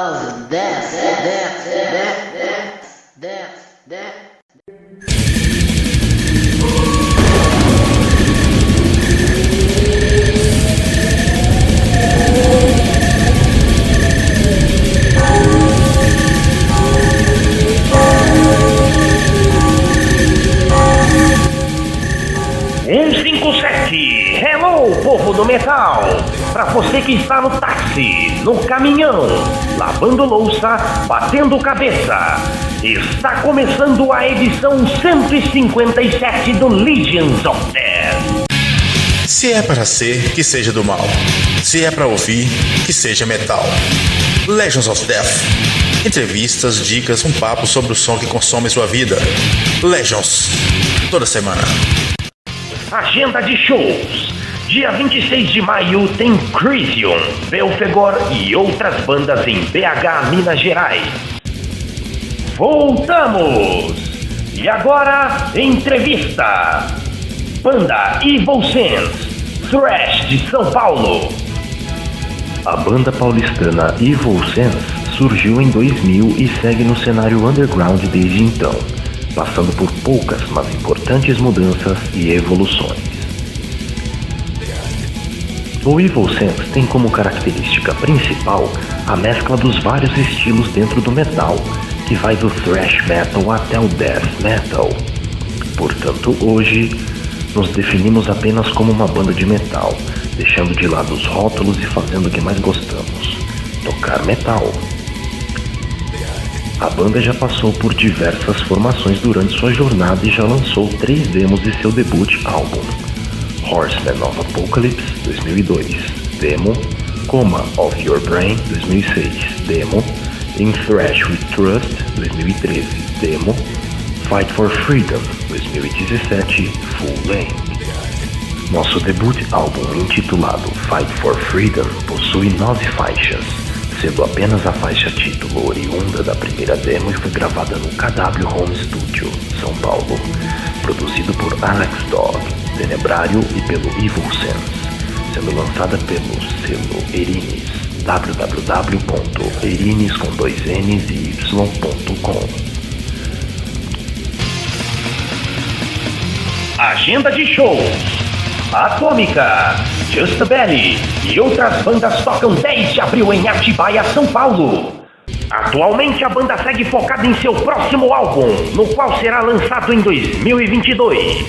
of death. Hello, povo do metal! Pra você que está no táxi, no caminhão, lavando louça, batendo cabeça, está começando a edição 157 do Legions of Death. Se é para ser, que seja do mal. Se é para ouvir, que seja metal. Legions of Death. Entrevistas, dicas, um papo sobre o som que consome sua vida. Legions. Toda semana. Agenda de shows. Dia 26 de maio tem Crisium, Belfegor e outras bandas em BH, Minas Gerais. Voltamos! E agora, entrevista. Banda Evil Sense, thrash de São Paulo. A banda paulistana Evil Sense surgiu em 2000 e segue no cenário underground desde então, passando por poucas, mas importantes mudanças e evoluções. O Evil Sense tem como característica principal a mescla dos vários estilos dentro do metal, que vai do thrash metal até o death metal. Portanto, hoje, nos definimos apenas como uma banda de metal, deixando de lado os rótulos e fazendo o que mais gostamos: tocar metal. A banda já passou por diversas formações durante sua jornada e já lançou 3 demos de seu debut álbum: Horsemen of Apocalypse, 2002, demo; Coma of Your Brain, 2006, demo; In Thrash with Trust, 2013, demo; Fight for Freedom, 2017, full length. Nosso debut álbum, intitulado Fight for Freedom, possui 9 faixas, sendo apenas a faixa título oriunda da primeira demo e foi gravada no KW Home Studio, São Paulo, produzido por Alex Dog, Tenebrário e pelo Evil Sense, sendo lançada pelo selo Erinis, www.erinis.com. Agenda de shows. Atômica, Just a Belly e outras bandas tocam 10 de abril em Atibaia, São Paulo. Atualmente a banda segue focada em seu próximo álbum, no qual será lançado em 2022.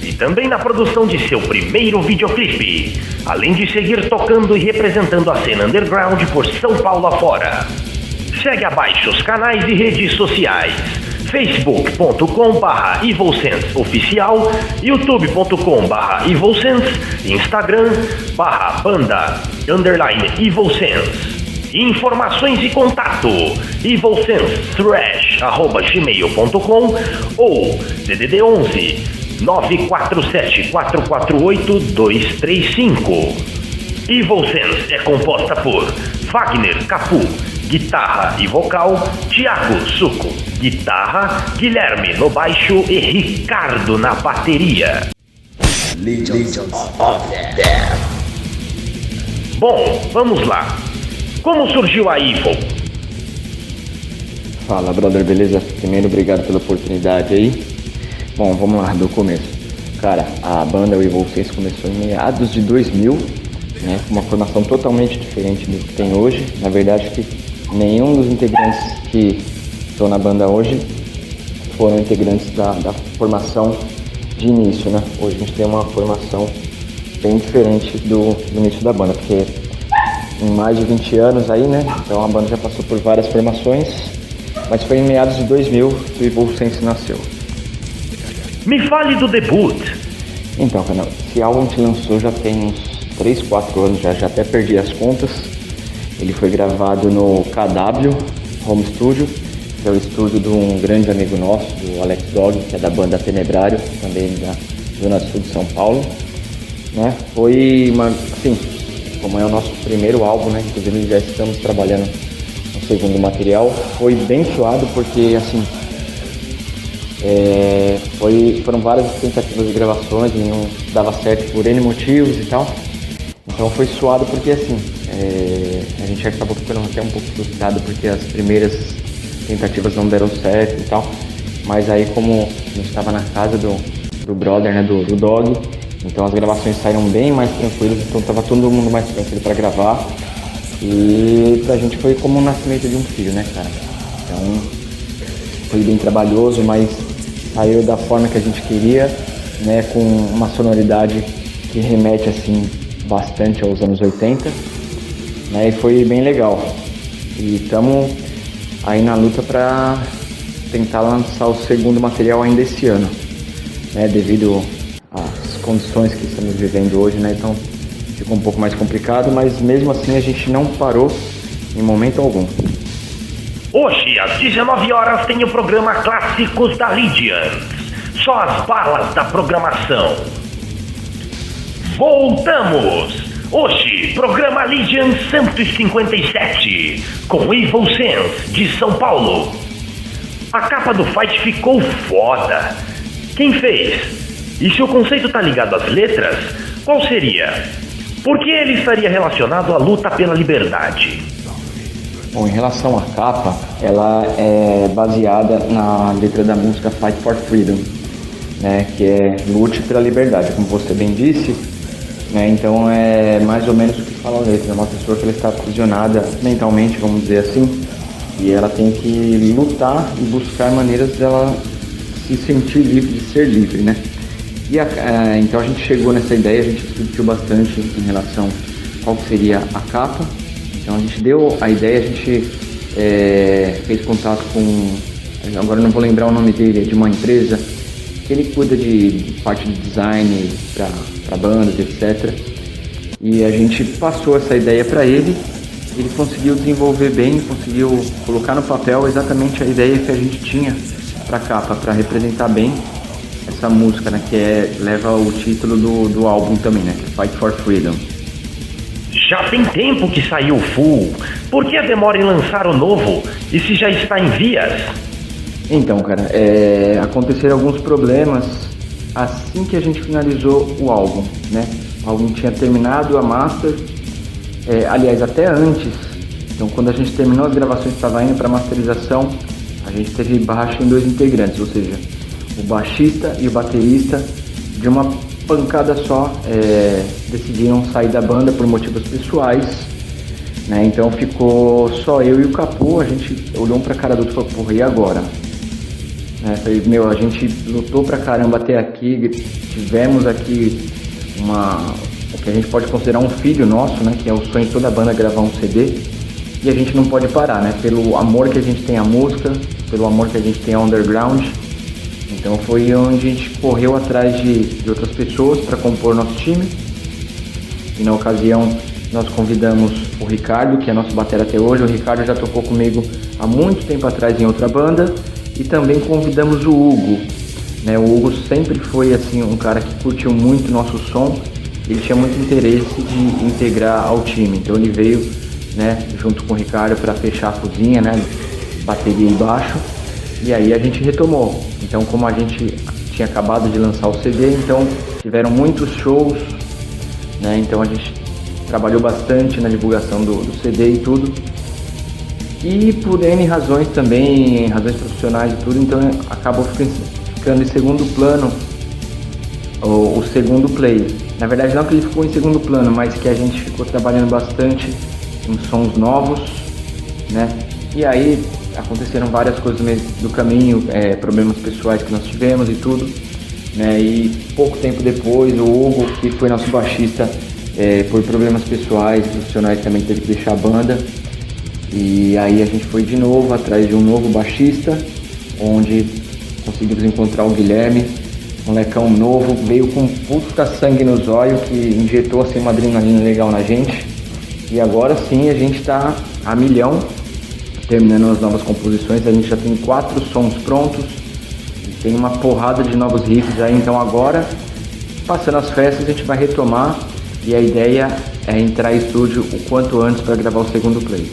E também na produção de seu primeiro videoclipe, além de seguir tocando e representando a cena underground por São Paulo afora. Segue abaixo os canais e redes sociais: facebook.com/evilsenseoficial, youtube.com/evilsense, instagram/banda_evilsense. Informações e contato: evilsensethrash@gmail.com ou DDD 11 947 448 235. Evil Sense é composta por Wagner Capu, guitarra e vocal; Thiago Suco, guitarra; Guilherme no baixo e Ricardo na bateria. Legions of Death. Bom, vamos lá. Como surgiu a Evil? Fala, brother, beleza? Primeiro, obrigado pela oportunidade aí. Bom, vamos lá, do começo. Cara, a banda Evil Sense começou em meados de 2000, né, com uma formação totalmente diferente do que tem hoje. Na verdade, que nenhum dos integrantes que estão na banda hoje foram integrantes da formação de início, né? Hoje a gente tem uma formação bem diferente do início da banda, porque em mais de 20 anos aí, né? Então a banda já passou por várias formações, mas foi em meados de 2000 que o Evil Sense nasceu. Me fale do debut. Então, cara, esse álbum se lançou já tem uns 3, 4 anos, já até perdi as contas. Ele foi gravado no KW Home Studio, que é o estúdio de um grande amigo nosso, do Alex Dog, que é da banda Tenebrário, também da Zona Sul de São Paulo, né? Foi uma, assim, como é o nosso primeiro álbum, né? Inclusive já estamos trabalhando no segundo material. Foi bem suado porque, assim, foram várias tentativas de gravações e não dava certo por N motivos e tal. Então foi suado porque, assim, A gente acabou ficando até um pouco frustrado porque as primeiras tentativas não deram certo e tal. Mas aí, como a gente estava na casa do brother, né, do Dog, então as gravações saíram bem mais tranquilas, então tava todo mundo mais tranquilo para gravar. E pra gente foi como o nascimento de um filho, né, cara? Então foi bem trabalhoso, mas saiu da forma que a gente queria, né, com uma sonoridade que remete assim bastante aos anos 80, né, e foi bem legal. E estamos aí na luta para tentar lançar o segundo material ainda esse ano, né, devido às condições que estamos vivendo hoje, né, então ficou um pouco mais complicado, mas mesmo assim a gente não parou em momento algum. Hoje, às 19 horas, tem o programa Clássicos da Lydians. Só as balas da programação. Voltamos! Hoje, programa Lydians 157, com Evil Sense, de São Paulo. A capa do fight ficou foda. Quem fez? E se o conceito tá ligado às letras, qual seria? Por que ele estaria relacionado à luta pela liberdade? Bom, em relação à capa, ela é baseada na letra da música Fight for Freedom, né, que é lute pela liberdade, como você bem disse, né, então é mais ou menos o que fala a letra, é uma pessoa que ela está aprisionada mentalmente, vamos dizer assim, e ela tem que lutar e buscar maneiras dela se sentir livre, de ser livre, né. E então a gente chegou nessa ideia, a gente discutiu bastante em relação a qual seria a capa. Então a gente deu a ideia, a gente fez contato com, agora não vou lembrar o nome dele, é de uma empresa que ele cuida de parte de design para bandas, etc. E a gente passou essa ideia para ele, ele conseguiu desenvolver bem, conseguiu colocar no papel exatamente a ideia que a gente tinha para a capa, para representar bem essa música, né, que leva o título do álbum também, né, Fight for Freedom. Já tem tempo que saiu o full. Por que a demora em lançar o novo? E se já está em vias? Então, cara, aconteceram alguns problemas assim que a gente finalizou o álbum, né? O álbum tinha terminado a master, aliás, até antes. Então, quando a gente terminou as gravações, estava indo para masterização, a gente teve baixa em 2 integrantes, ou seja, o baixista e o baterista, de uma pancada só, decidiram sair da banda por motivos pessoais, né? Então ficou só eu e o Capô. A gente olhou um pra cara do outro e falou, porra, e agora? Falei, a gente lutou pra caramba até aqui, tivemos aqui o que a gente pode considerar um filho nosso, né? Que é o sonho de toda a banda, gravar um CD, e a gente não pode parar, né? Pelo amor que a gente tem à música, pelo amor que a gente tem ao underground. Então foi onde a gente correu atrás de outras pessoas para compor nosso time. E na ocasião nós convidamos o Ricardo, que é nosso batera até hoje. O Ricardo já tocou comigo há muito tempo atrás em outra banda. E também convidamos o Hugo, né? O Hugo sempre foi assim, um cara que curtiu muito nosso som. Ele tinha muito interesse de integrar ao time. Então ele veio, né, junto com o Ricardo para fechar a cozinha, né, bateria e baixo. E aí a gente retomou. Então, como a gente tinha acabado de lançar o CD, então tiveram muitos shows, né? Então a gente trabalhou bastante na divulgação do CD e tudo. E por N razões também, razões profissionais e tudo, então acabou ficando em segundo plano o segundo play. Na verdade não que ele ficou em segundo plano, mas que a gente ficou trabalhando bastante em sons novos, né? E aí aconteceram várias coisas do caminho, problemas pessoais que nós tivemos e tudo, né? E pouco tempo depois o Hugo, que foi nosso baixista, por problemas pessoais, profissionais, também teve que deixar a banda. E aí a gente foi de novo atrás de um novo baixista, onde conseguimos encontrar o Guilherme, um molecão novo, veio com puta sangue nos olhos, que injetou assim uma adrenalina legal na gente. E agora sim a gente tá a milhão, terminando as novas composições. A gente já tem 4 sons prontos, tem uma porrada de novos riffs aí. Então agora, passando as festas, a gente vai retomar, e a ideia é entrar em estúdio o quanto antes para gravar o segundo play.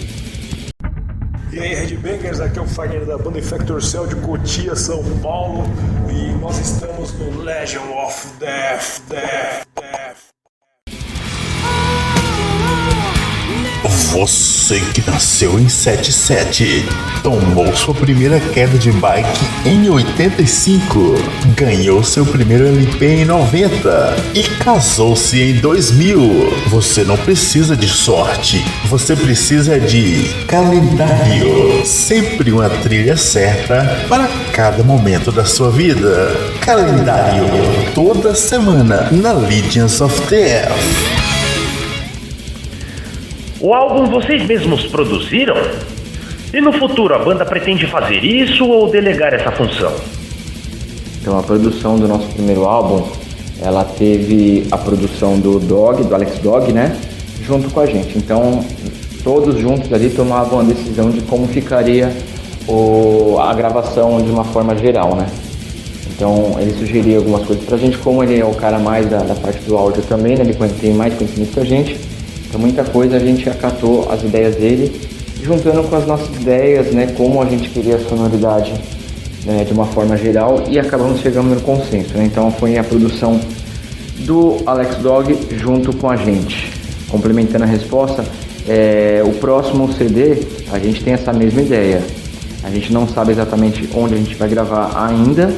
E aí, Headbangers, aqui é o Fagner da banda Infector Cell de Cotia, São Paulo, e nós estamos no Legion of Death. Você que nasceu em 77, tomou sua primeira queda de bike em 85, ganhou seu primeiro LP em 90 e casou-se em 2000. Você não precisa de sorte, você precisa de calendário. Sempre uma trilha certa para cada momento da sua vida. Calendário, toda semana na Legions of Death. O álbum vocês mesmos produziram? E no futuro a banda pretende fazer isso ou delegar essa função? Então a produção do nosso primeiro álbum, ela teve a produção do Alex Dog, né? Junto com a gente. Então todos juntos ali tomavam a decisão de como ficaria a gravação de uma forma geral, né? Então ele sugeria algumas coisas pra gente, como ele é o cara mais da parte do áudio também, né? Ele tem mais conhecimento que a gente. Então muita coisa a gente acatou as ideias dele, juntando com as nossas ideias, né, como a gente queria a sonoridade, né, de uma forma geral, e acabamos chegando no consenso, né? Então foi a produção do Alex Dog junto com a gente. Complementando a resposta, o próximo CD a gente tem essa mesma ideia. A gente não sabe exatamente onde a gente vai gravar ainda,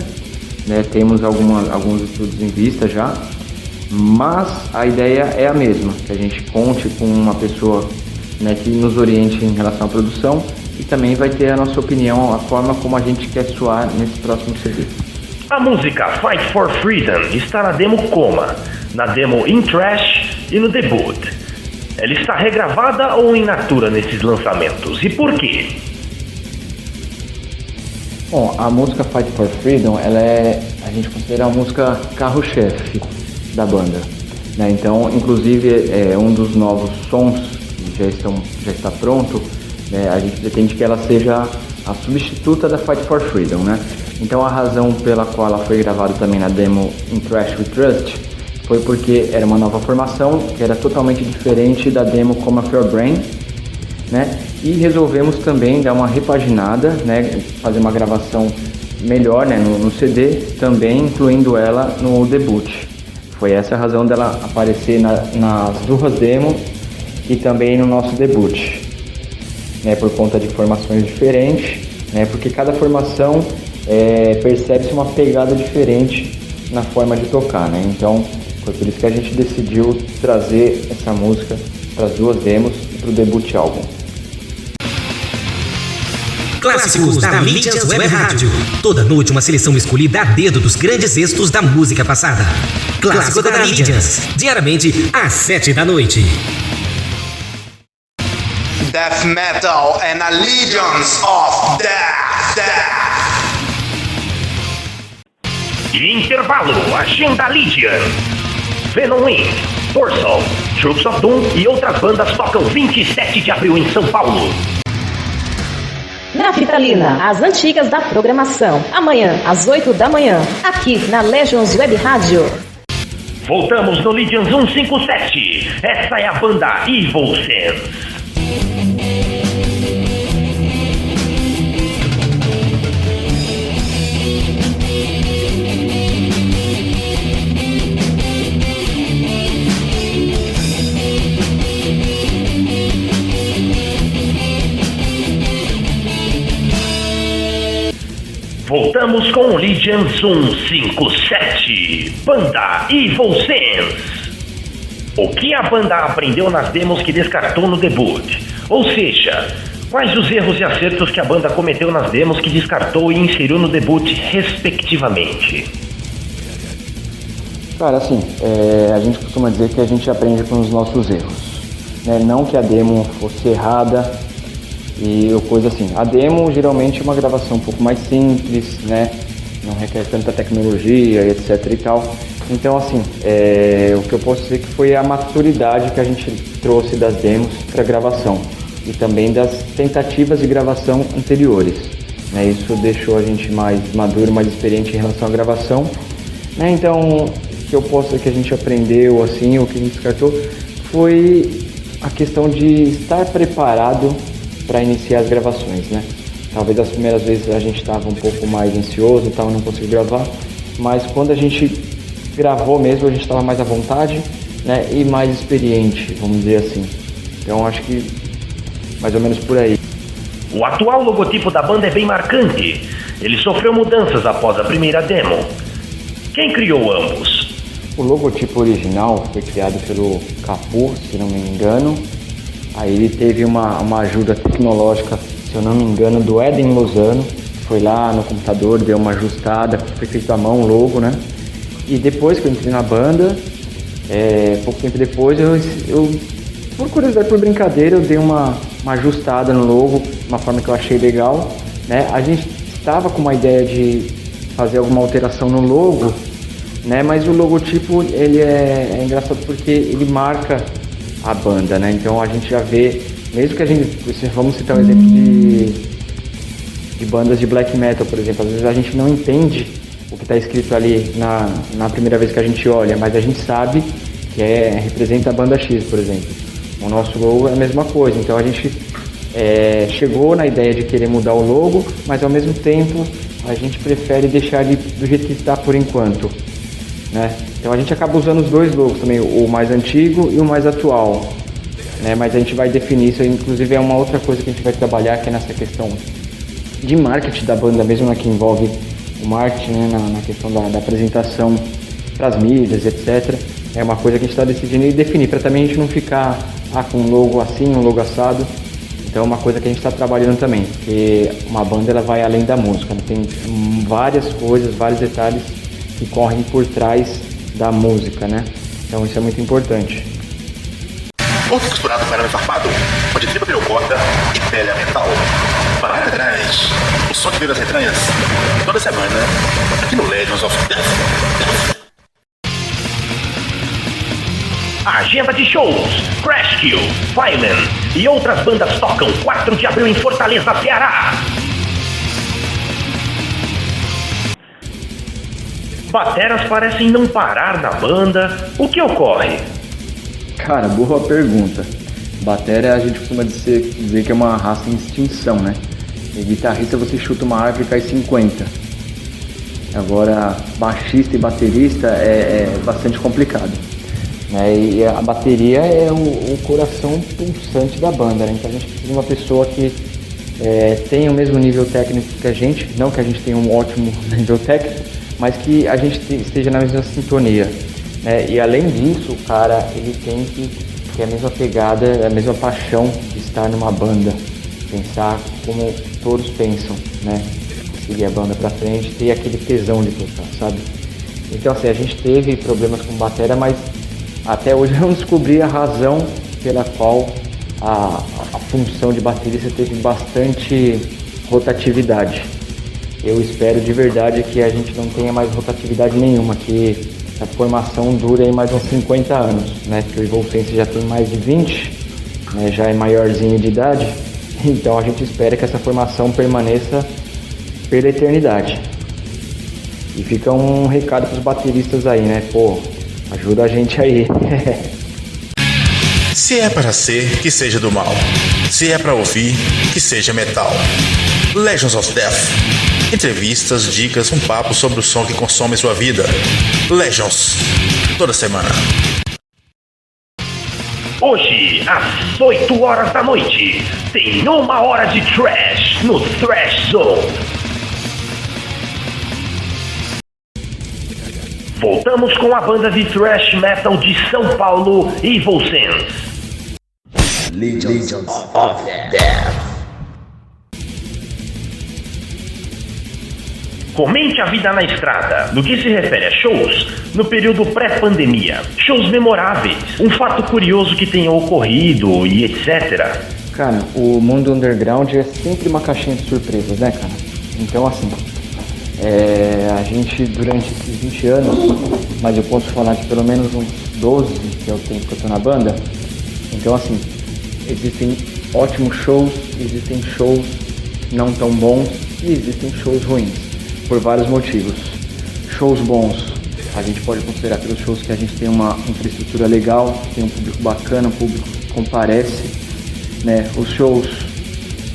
né? Temos alguns estudos em vista já. Mas a ideia é a mesma, que a gente conte com uma pessoa, né, que nos oriente em relação à produção e também vai ter a nossa opinião, a forma como a gente quer soar nesse próximo CD. A música Fight for Freedom está na demo Coma, na demo In Trash e no debut. Ela está regravada ou in natura nesses lançamentos? E por quê? Bom, a música Fight for Freedom, a gente considera a música carro-chefe da banda, né? Então, inclusive, um dos novos sons que já está pronto, né? A gente pretende que ela seja a substituta da Fight for Freedom, né? Então, a razão pela qual ela foi gravada também na demo In Trash We Trust foi porque era uma nova formação que era totalmente diferente da demo Coma of Your Brain, né? E resolvemos também dar uma repaginada, né? Fazer uma gravação melhor, né? no CD, também incluindo ela no debut. Foi essa a razão dela aparecer nas duas demos e também no nosso debut, né, por conta de formações diferentes, né, porque cada formação percebe-se uma pegada diferente na forma de tocar, né? Então foi por isso que a gente decidiu trazer essa música para as duas demos e para o debut álbum. Clássicos da Legions Web Rádio. Toda noite uma seleção escolhida a dedo dos grandes êxitos da música passada. Clássico da Legions. Diariamente às 7 da noite. Death Metal and a Legions of Death. Intervalo, Agenda Legion. Venom Inc., Torso, Troops of Doom e outras bandas tocam 27 de abril em São Paulo. Nafitalina, as antigas da programação. Amanhã, às 8 da manhã, aqui na Legions Web Rádio. Voltamos no Legions 157. Essa é a banda Evil Sense. Voltamos com o Legions 157, banda Evil Sense. O que a banda aprendeu nas demos que descartou no debut? Ou seja, quais os erros e acertos que a banda cometeu nas demos que descartou e inseriu no debut, respectivamente? Cara, assim, a gente costuma dizer que a gente aprende com os nossos erros, né? Não que a demo fosse errada e coisa assim. A demo geralmente é uma gravação um pouco mais simples, né? Não requer tanta tecnologia, etc e tal. Então, assim, o que eu posso dizer que foi a maturidade que a gente trouxe das demos para gravação e também das tentativas de gravação anteriores, né? Isso deixou a gente mais maduro, mais experiente em relação à gravação, né? Então, o que eu posso dizer que a gente aprendeu, assim, o que a gente descartou foi a questão de estar preparado para iniciar as gravações, né? Talvez as primeiras vezes a gente estava um pouco mais ansioso e tal, não conseguiu gravar, mas quando a gente gravou mesmo, a gente estava mais à vontade, né? E mais experiente, vamos dizer assim. Então acho que mais ou menos por aí. O atual logotipo da banda é bem marcante. Ele sofreu mudanças após a primeira demo. Quem criou ambos? O logotipo original foi criado pelo Capu, se não me engano. Aí ele teve uma ajuda tecnológica, se eu não me engano, do Eden Lozano. Foi lá no computador, deu uma ajustada, foi feito à mão o logo, né? E depois que eu entrei na banda, pouco tempo depois, eu por curiosidade, por brincadeira, eu dei uma ajustada no logo, uma forma que eu achei legal, né? A gente estava com uma ideia de fazer alguma alteração no logo, né? Mas o logotipo, ele é engraçado porque ele marca a banda, né? Então a gente já vê, mesmo que a gente, vamos citar um exemplo de bandas de black metal, por exemplo, às vezes a gente não entende o que está escrito ali na primeira vez que a gente olha, mas a gente sabe que representa a banda X, por exemplo. O nosso logo é a mesma coisa, então a gente chegou na ideia de querer mudar o logo, mas ao mesmo tempo a gente prefere deixar ele do jeito que está por enquanto, né? Então a gente acaba usando os dois logos também, o mais antigo e o mais atual, né? Mas a gente vai definir isso, inclusive é uma outra coisa que a gente vai trabalhar, que é nessa questão de marketing da banda mesmo, né? Que envolve o marketing, né? Na questão da apresentação para as mídias, etc. É uma coisa que a gente está decidindo e definir, para também a gente não ficar com um logo assim, um logo assado. Então é uma coisa que a gente está trabalhando também, porque uma banda ela vai além da música, né? Tem várias coisas, vários detalhes que correm por trás da música, né? Então isso é muito importante. Ponto costurado para arame farpado, onde tripa virou corda e pele a metal. Para lá atrás, o som que veio das entranhas, toda semana, aqui no Legends of Death. Agenda de shows: Crash Kill, Fireman e outras bandas tocam 4 de abril em Fortaleza, Ceará. Bateras parecem não parar na banda. O que ocorre? Cara, boa pergunta. Batera a gente costuma dizer que é uma raça em extinção, né? E guitarrista você chuta uma árvore e cai 50. Agora, baixista e baterista é bastante complicado, né? E a bateria é o coração pulsante da banda, né? Então a gente precisa de uma pessoa que tenha o mesmo nível técnico que a gente, não que a gente tenha um ótimo nível técnico, mas que a gente esteja na mesma sintonia, né? E além disso, o cara ele tem que ter a mesma pegada, a mesma paixão de estar numa banda, pensar como todos pensam, né? Seguir a banda pra frente, ter aquele tesão de tocar, sabe? Então assim, a gente teve problemas com batera, mas até hoje eu não descobri a razão pela qual a função de baterista teve bastante rotatividade. Eu espero de verdade que a gente não tenha mais rotatividade nenhuma, que a formação dure aí mais uns 50 anos, né? Porque o Evolfense já tem mais de 20, né? Já é maiorzinho de idade, então a gente espera que essa formação permaneça pela eternidade. E fica um recado para os bateristas aí, né? Pô, ajuda a gente aí. Se é para ser, que seja do mal. Se é para ouvir, que seja metal. Legends of Death. Entrevistas, dicas, um papo sobre o som que consome sua vida. Legends. Toda semana. Hoje, às 8 horas da noite, tem 1 hora de trash no Thrash Zone. Voltamos com a banda de thrash metal de São Paulo, Evil Sense. Legions of Death. Comente a vida na estrada. No que se refere a shows, no período pré-pandemia, shows memoráveis, um fato curioso que tenha ocorrido e etc. Cara, o mundo underground é sempre uma caixinha de surpresas, né, cara? Então, assim, a gente, durante esses 20 anos, mas eu posso falar que pelo menos uns 12, que é o tempo que eu tô na banda, então, assim, existem ótimos shows, existem shows não tão bons e existem shows ruins. Por vários motivos. Shows bons, a gente pode considerar pelos shows que a gente tem uma infraestrutura legal, tem um público bacana, um público que comparece, né? Os shows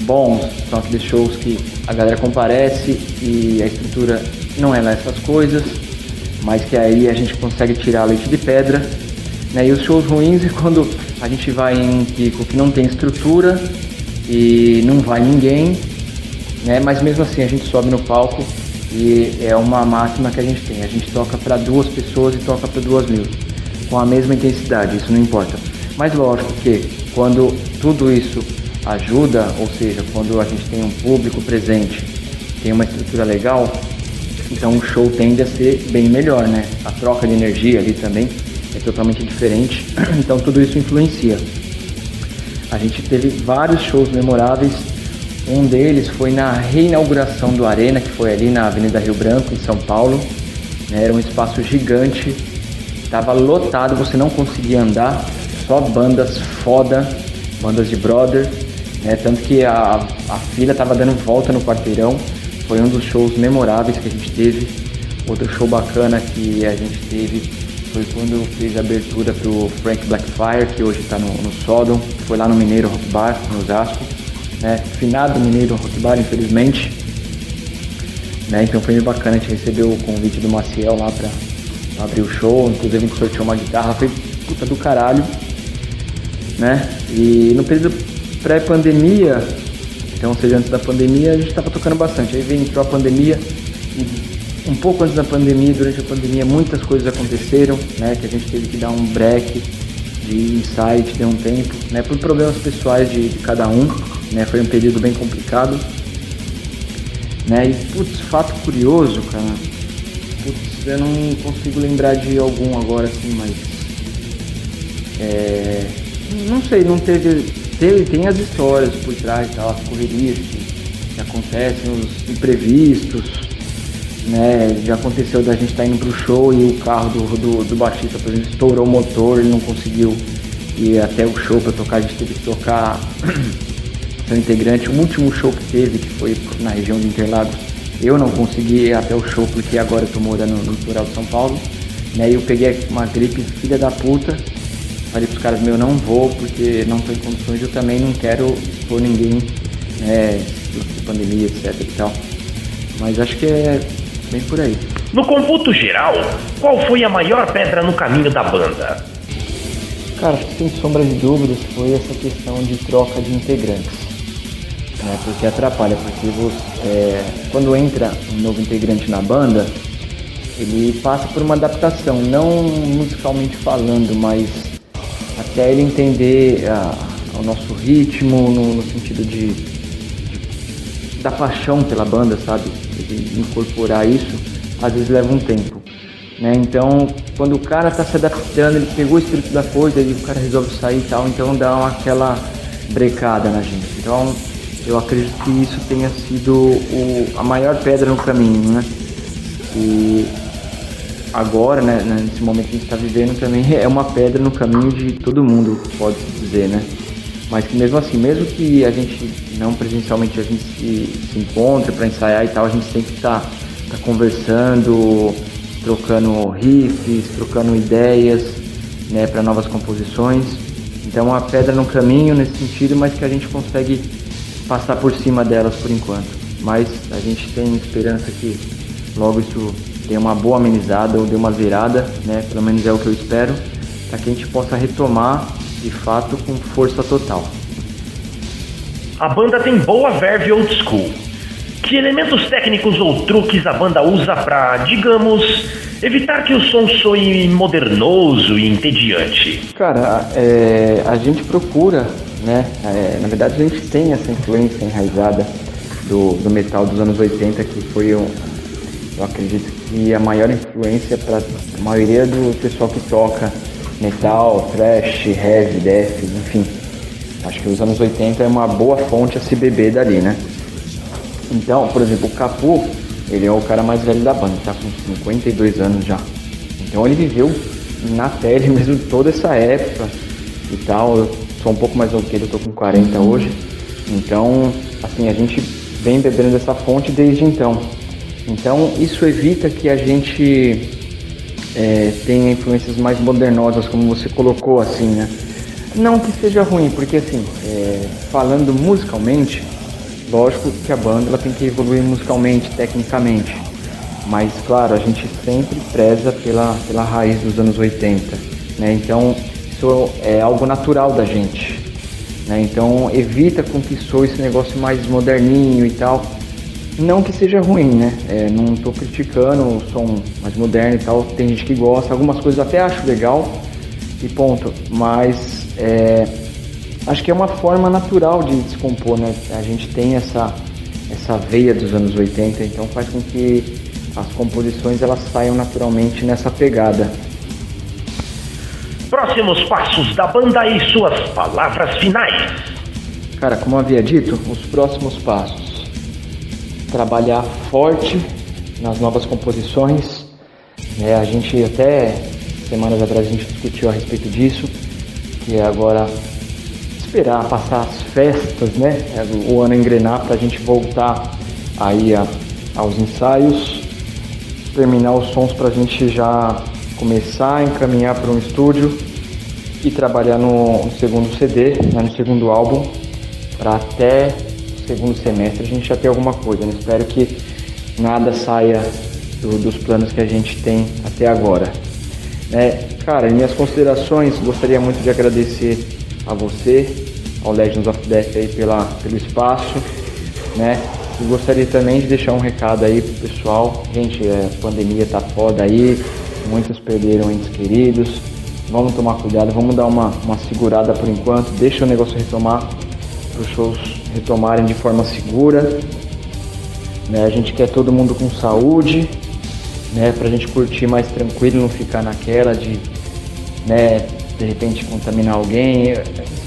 bons são aqueles shows que a galera comparece e a estrutura não é lá essas coisas, mas que aí a gente consegue tirar leite de pedra, né? E os shows ruins é quando a gente vai em um pico que não tem estrutura e não vai ninguém, né? Mas mesmo assim a gente sobe no palco e é uma máxima que a gente tem. A gente toca para 2 pessoas e toca para 2.000, com a mesma intensidade, isso não importa. Mas lógico que quando tudo isso ajuda, ou seja, quando a gente tem um público presente, tem uma estrutura legal, então o show tende a ser bem melhor, né? A troca de energia ali também é totalmente diferente, então tudo isso influencia. A gente teve vários shows memoráveis, um deles foi na reinauguração do Arena, que foi ali na Avenida Rio Branco, em São Paulo, né? Era um espaço gigante, estava lotado, você não conseguia andar, só bandas foda, bandas de brother, né? Tanto que a fila estava dando volta no quarteirão. Foi um dos shows memoráveis que a gente teve. Outro show bacana que a gente teve foi quando fez a abertura pro Frank Blackfire, que hoje está no Sodom. Foi lá no Mineiro Rock Bar, no Osasco, né? Finado Mineiro Rock Bar, infelizmente, né? Então foi bem bacana, a gente recebeu o convite do Maciel lá pra abrir o show. Inclusive a gente sorteou uma guitarra, foi puta do caralho, né? E no período pré-pandemia, então, ou seja, antes da pandemia, a gente estava tocando bastante. Aí entrou a pandemia e um pouco antes da pandemia, durante a pandemia, muitas coisas aconteceram, né? Que a gente teve que dar um break de insight, deu um tempo, né? Por problemas pessoais de cada um, né? Foi um período bem complicado, né? E, putz, fato curioso, cara. Putz, eu não consigo lembrar de algum agora, assim, mas... não sei, não teve... Tem as histórias por trás, tá? As correrias que acontecem, os imprevistos, né? Já aconteceu da gente estar indo pro show e o carro do baixista, por exemplo, estourou o motor, ele não conseguiu ir até o show para tocar, a gente teve que tocar seu integrante. O último show que teve, que foi na região de Interlagos, eu não consegui ir até o show porque agora eu tô morando no litoral de São Paulo, né? E eu peguei uma gripe filha da puta. Falei pros caras, eu não vou porque não tô em condições, eu também não quero expor ninguém, né, de pandemia, etc e tal. Mas acho que é bem por aí. No cômputo geral, qual foi a maior pedra no caminho da banda? Cara, sem sombra de dúvidas foi essa questão de troca de integrantes, né, porque atrapalha, porque quando entra um novo integrante na banda, ele passa por uma adaptação, não musicalmente falando, mas até ele entender o nosso ritmo, no sentido da paixão pela banda, sabe? De incorporar isso, às vezes leva um tempo, né? Então, quando o cara tá se adaptando, ele pegou o espírito da coisa e o cara resolve sair e tal, então dá aquela brecada na gente. Então, eu acredito que isso tenha sido a maior pedra no caminho, né? E agora, né, nesse momento que a gente está vivendo, também é uma pedra no caminho de todo mundo, pode-se dizer, né? Mas que mesmo assim, mesmo que a gente não presencialmente a gente se encontre para ensaiar e tal, a gente sempre tá conversando, trocando riffs, trocando ideias, né, para novas composições. Então, é uma pedra no caminho nesse sentido, mas que a gente consegue passar por cima delas por enquanto. Mas a gente tem esperança que logo isso dê uma boa amenizada ou dê uma virada, né? Pelo menos é o que eu espero, para que a gente possa retomar de fato com força total. A banda tem boa verve old school. Que elementos técnicos ou truques a banda usa para, digamos, evitar que o som soe modernoso e entediante? Cara, a gente procura, né? Na verdade a gente tem essa influência enraizada do metal dos anos 80, que foi eu acredito que a maior influência para a maioria do pessoal que toca metal, thrash, heavy, death, enfim. Acho que os anos 80 é uma boa fonte a se beber dali, né? Então, por exemplo, o Capu, ele é o cara mais velho da banda, tá com 52 anos já. Então ele viveu na pele mesmo toda essa época e tal. Eu sou um pouco mais novo que ele, eu tô com 40 hoje. Então, assim, a gente vem bebendo dessa fonte desde então. Então isso evita que a gente tenha influências mais modernosas, como você colocou, assim, né? Não que seja ruim, porque assim, falando musicalmente, lógico que a banda ela tem que evoluir musicalmente, tecnicamente. Mas claro, a gente sempre preza pela raiz dos anos 80, né? Então isso é algo natural da gente, né? Então evita com que soe esse negócio mais moderninho e tal. Não que seja ruim, né? Não estou criticando o som mais moderno e tal, tem gente que gosta, algumas coisas até acho legal e ponto, mas acho que é uma forma natural de se compor, né? A gente tem essa veia dos anos 80, então faz com que as composições elas saiam naturalmente nessa pegada. Próximos passos da banda e suas palavras finais. Cara, como eu havia dito, os próximos passos: trabalhar forte nas novas composições, né? A gente até semanas atrás a gente discutiu a respeito disso, que é agora esperar passar as festas, né? O ano engrenar para a gente voltar aí aos ensaios, terminar os sons para a gente já começar a encaminhar para um estúdio e trabalhar no segundo CD, né? No segundo álbum, para até o segundo semestre a gente já ter alguma coisa, né? Espero que nada saia dos planos que a gente tem até agora. Cara, em minhas considerações, gostaria muito de agradecer a você, ao Legends of Death aí pelo espaço, né? E gostaria também de deixar um recado aí pro pessoal. Gente, a pandemia tá foda aí, muitos perderam entes queridos. Vamos tomar cuidado, vamos dar uma segurada por enquanto, deixa o negócio retomar, para os shows retomarem de forma segura, né? A gente quer todo mundo com saúde, né? Pra gente curtir mais tranquilo, não ficar naquela de, né, de repente contaminar alguém.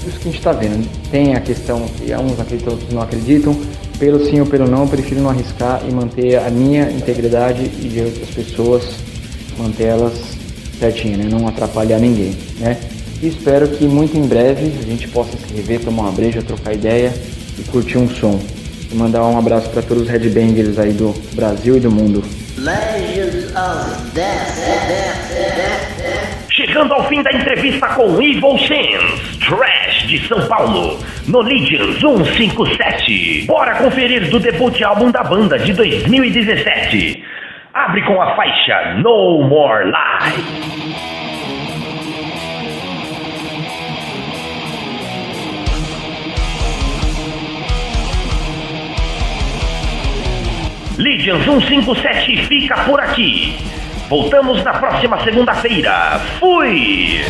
Isso que a gente tá vendo. Tem a questão que uns acreditam, outros não acreditam. Pelo sim ou pelo não, eu prefiro não arriscar e manter a minha integridade e de outras pessoas, manter elas certinho, né? Não atrapalhar ninguém, né? E espero que muito em breve a gente possa se rever, tomar uma breja, trocar ideia e curtir um som. E mandar um abraço para todos os headbangers aí do Brasil e do mundo. Legends of Death. Chegando ao fim da entrevista com Evil Sins, Trash de São Paulo, no Legions 157. Bora conferir do debut álbum da banda de 2017. Abre com a faixa No More Lies. Legions 157 fica por aqui. Voltamos na próxima segunda-feira. Fui!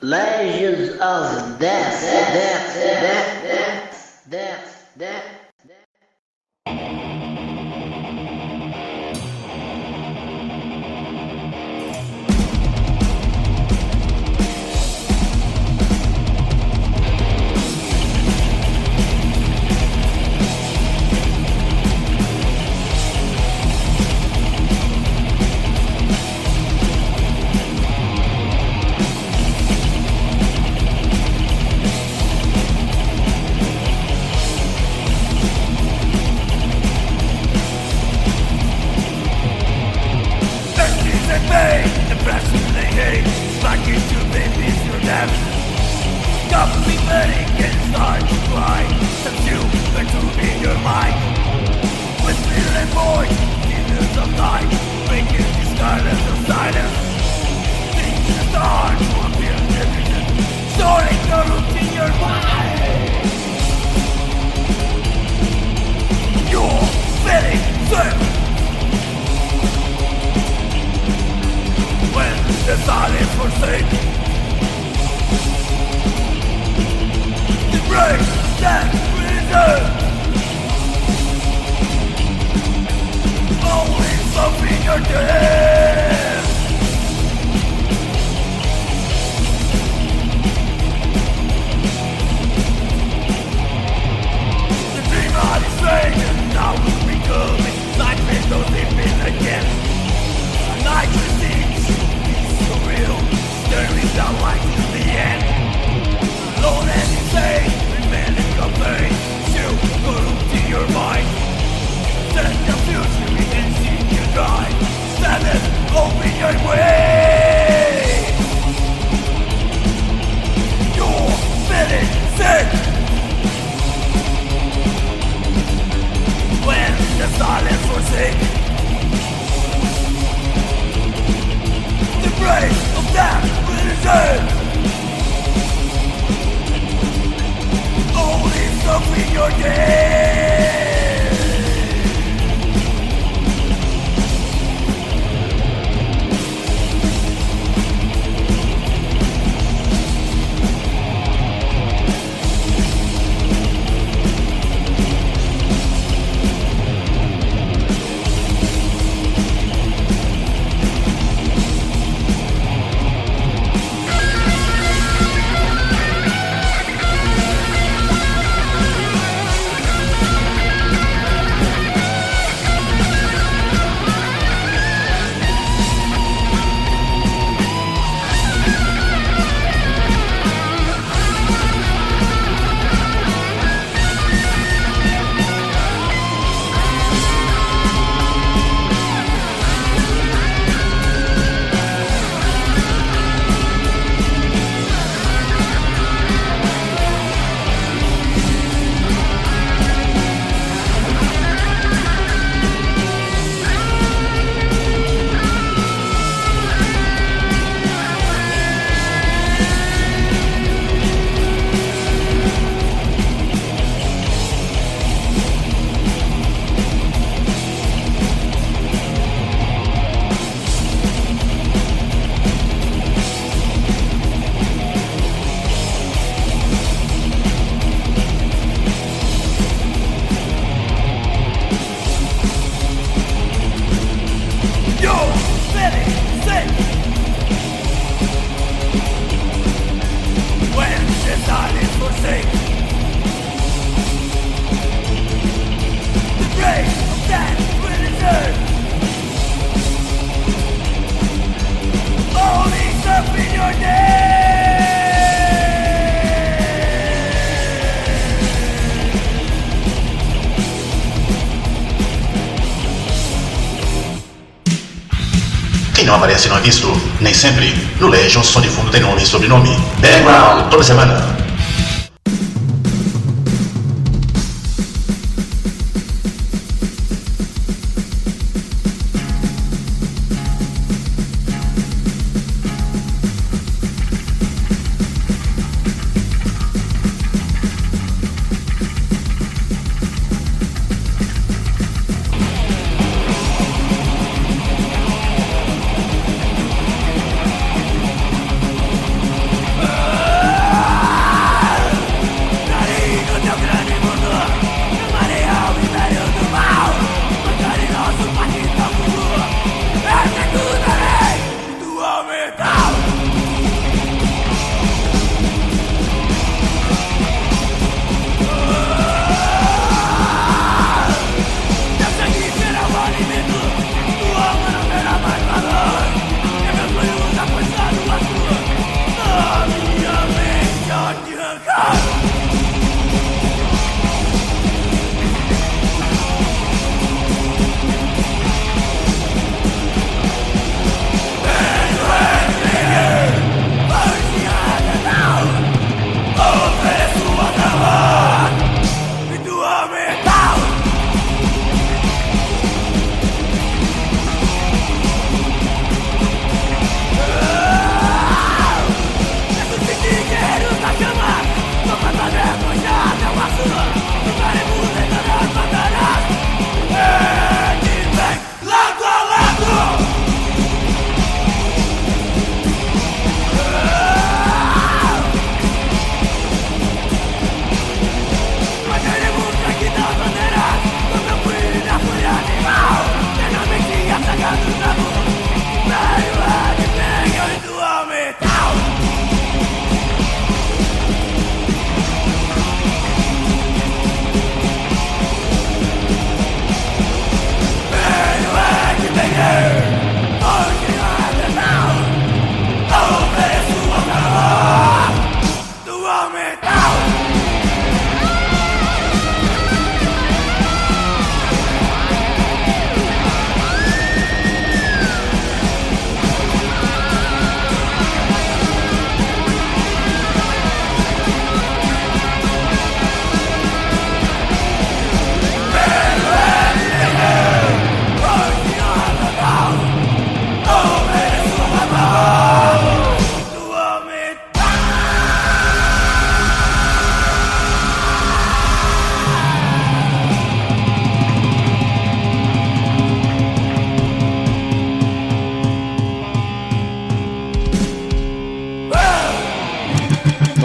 Legions of Death. Quem não aparece não é visto, nem sempre. No Legion, som de fundo tem nome e sobrenome. Background, toda semana.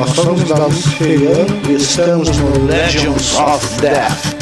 Nós somos da Luciferiano e estamos no Legions of Death.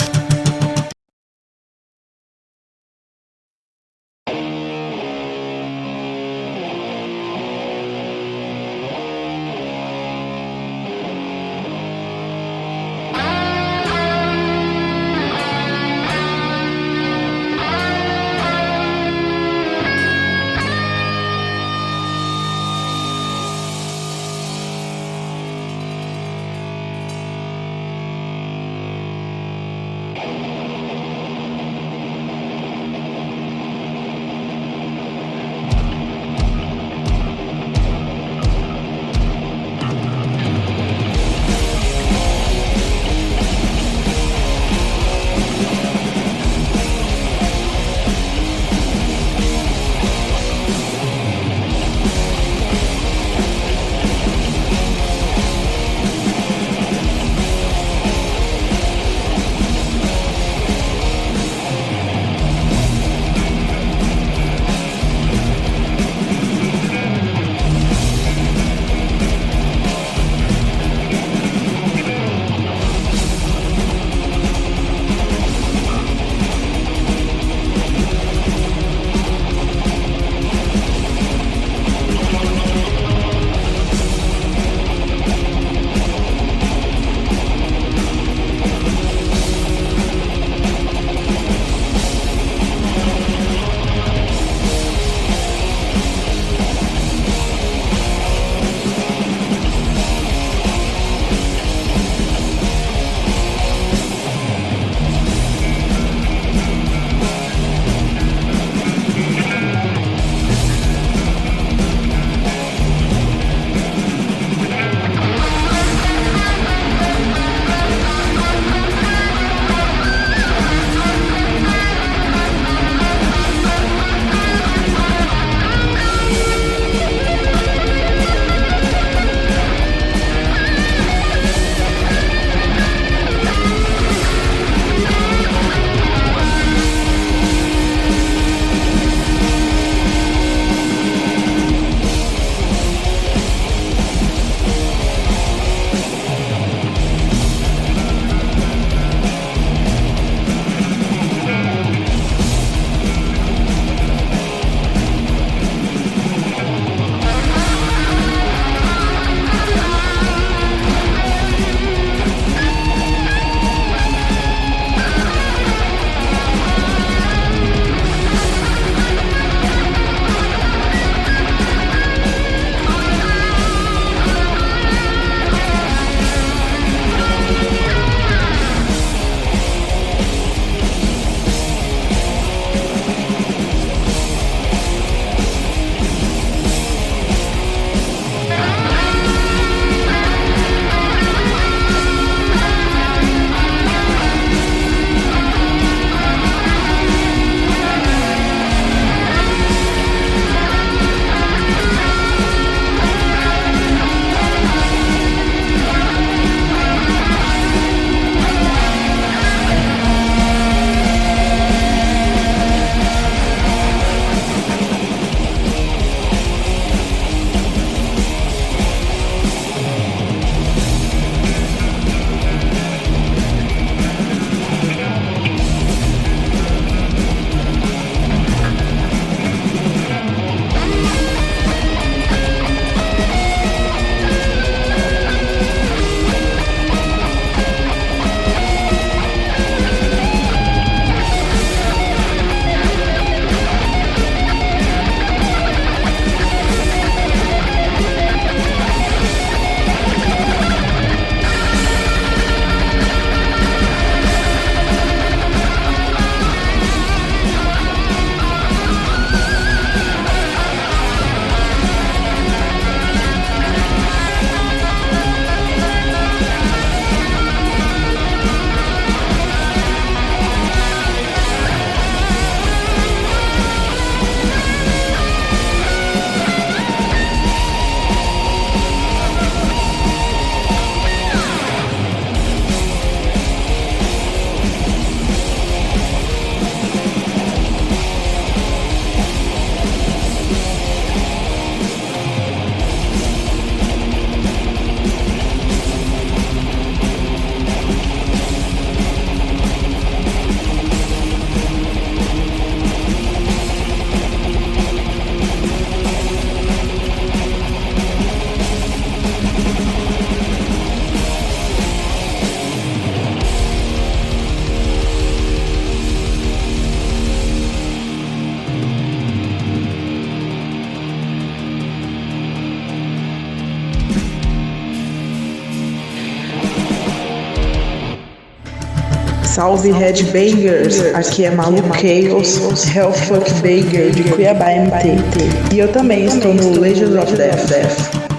Salve Headbangers, aqui é Malu Chaos, Hellfuck Banger de Cuiabá MT. E eu também estou no Legions of Death.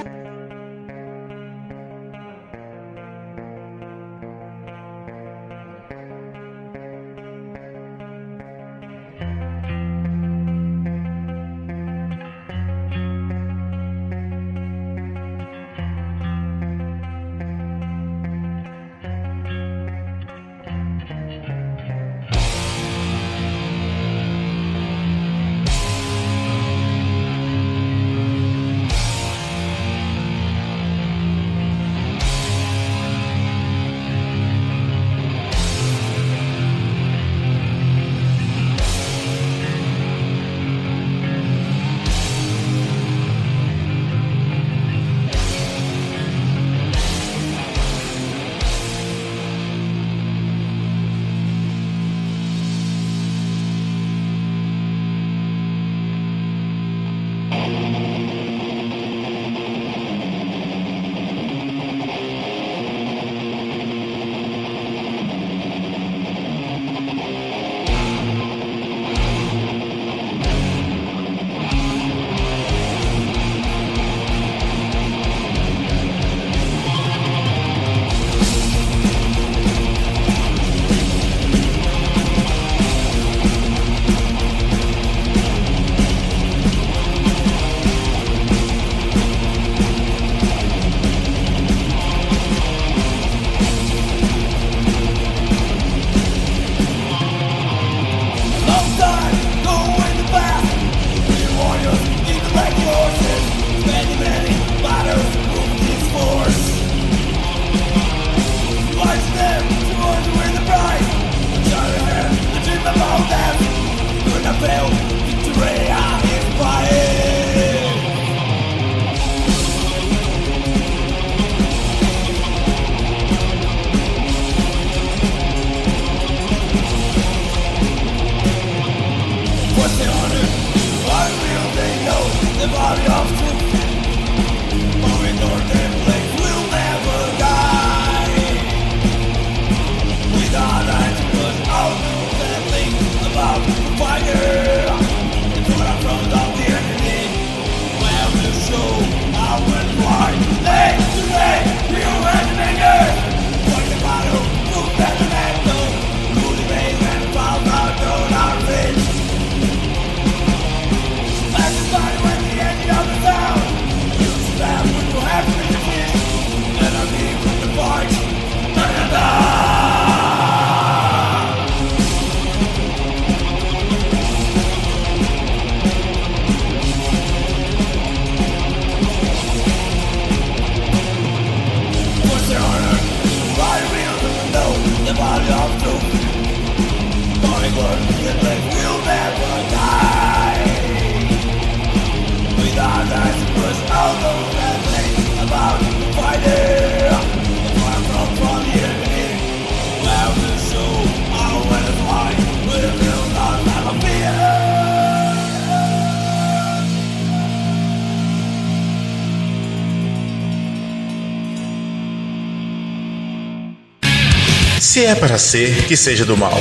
Se é para ser, que seja do mal.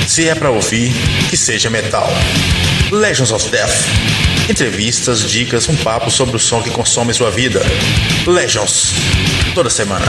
Se é para ouvir, que seja metal. Legions of Death. Entrevistas, dicas, um papo sobre o som que consome sua vida. Legions. Toda semana.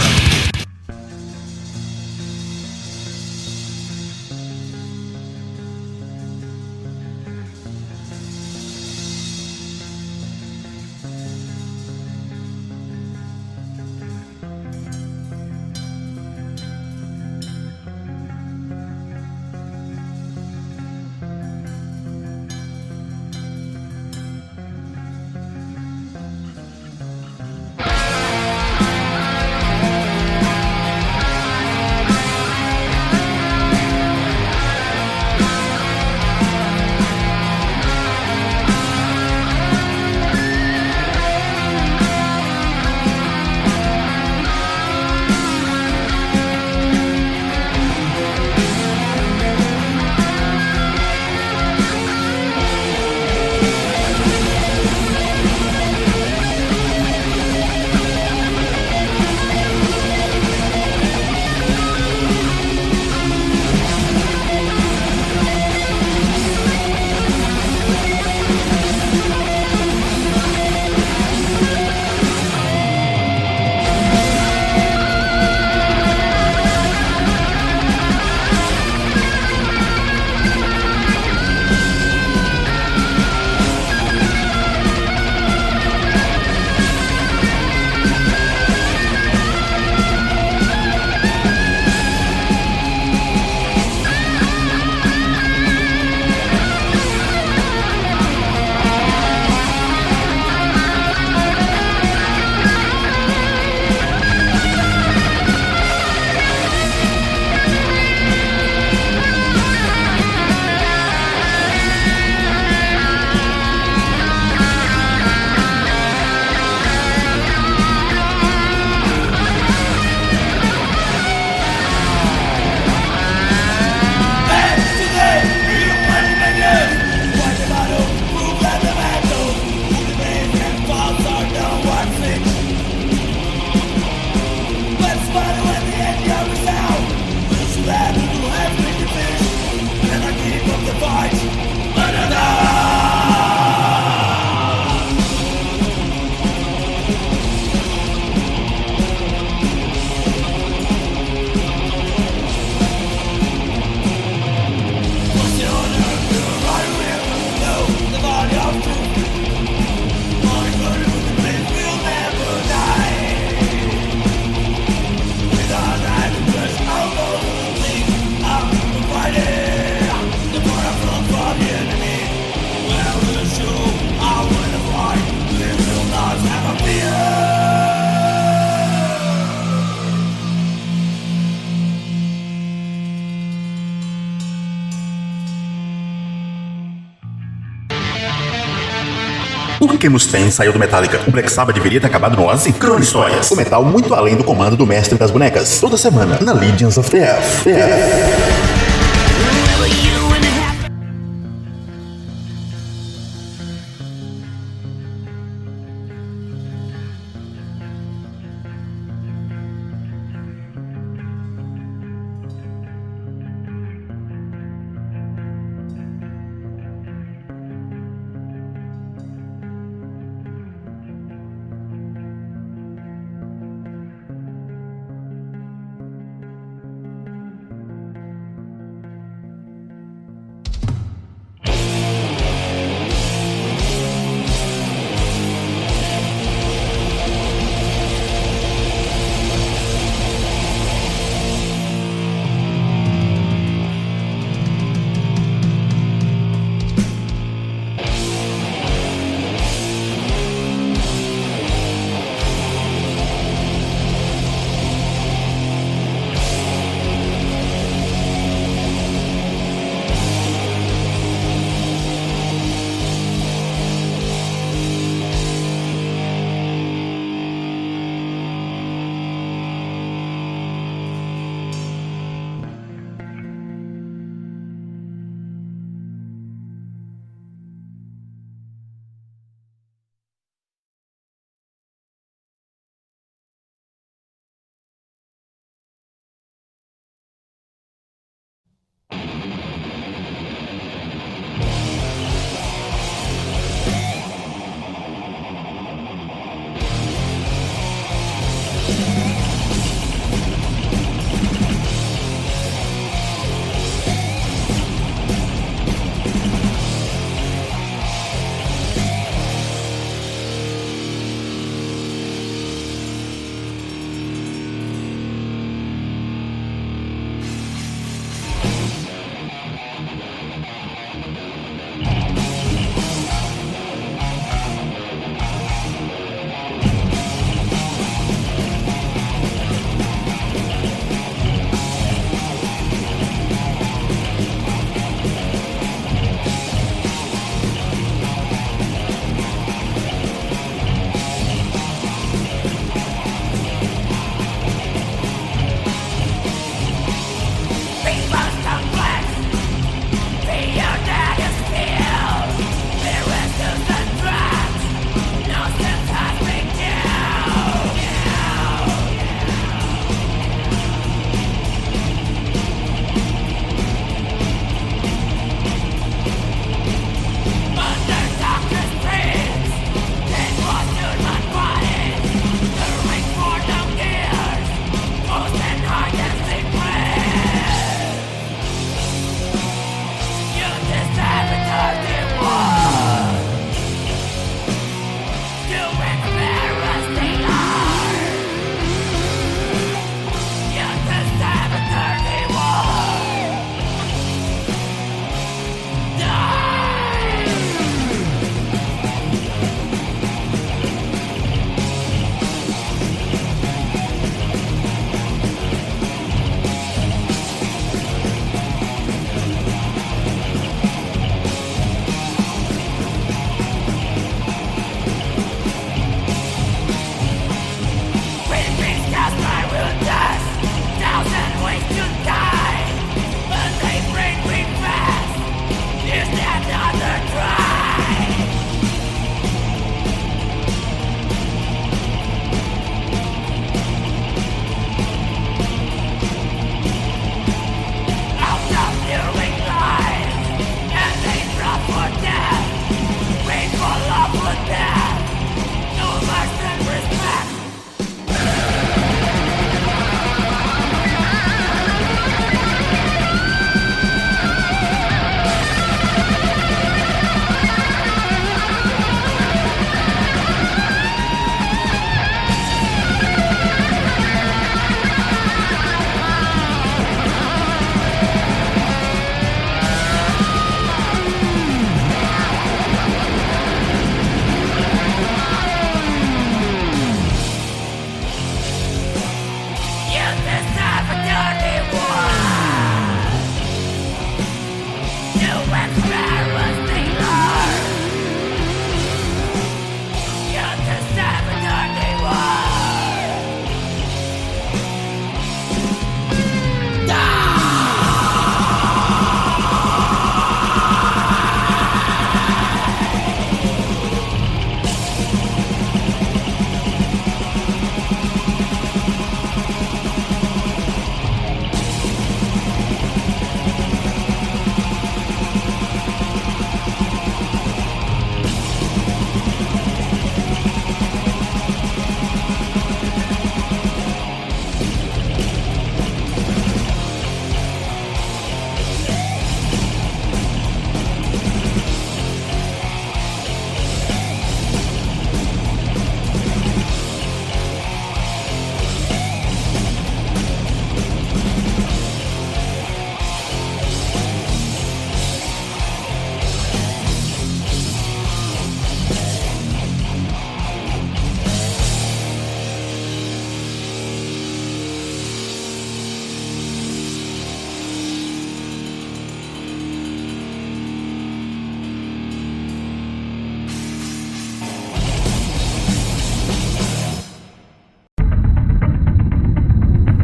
O que Mustaine saiu do Metallica? O Black Sabbath deveria ter acabado no Ozzy? Crônicas Histórias. O metal muito além do comando do mestre das bonecas. Toda semana, na Legions of Death.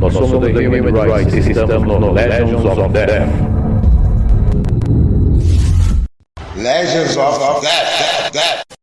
Nós somos The Human Rights e estamos no Legends of Death. Legends of Death.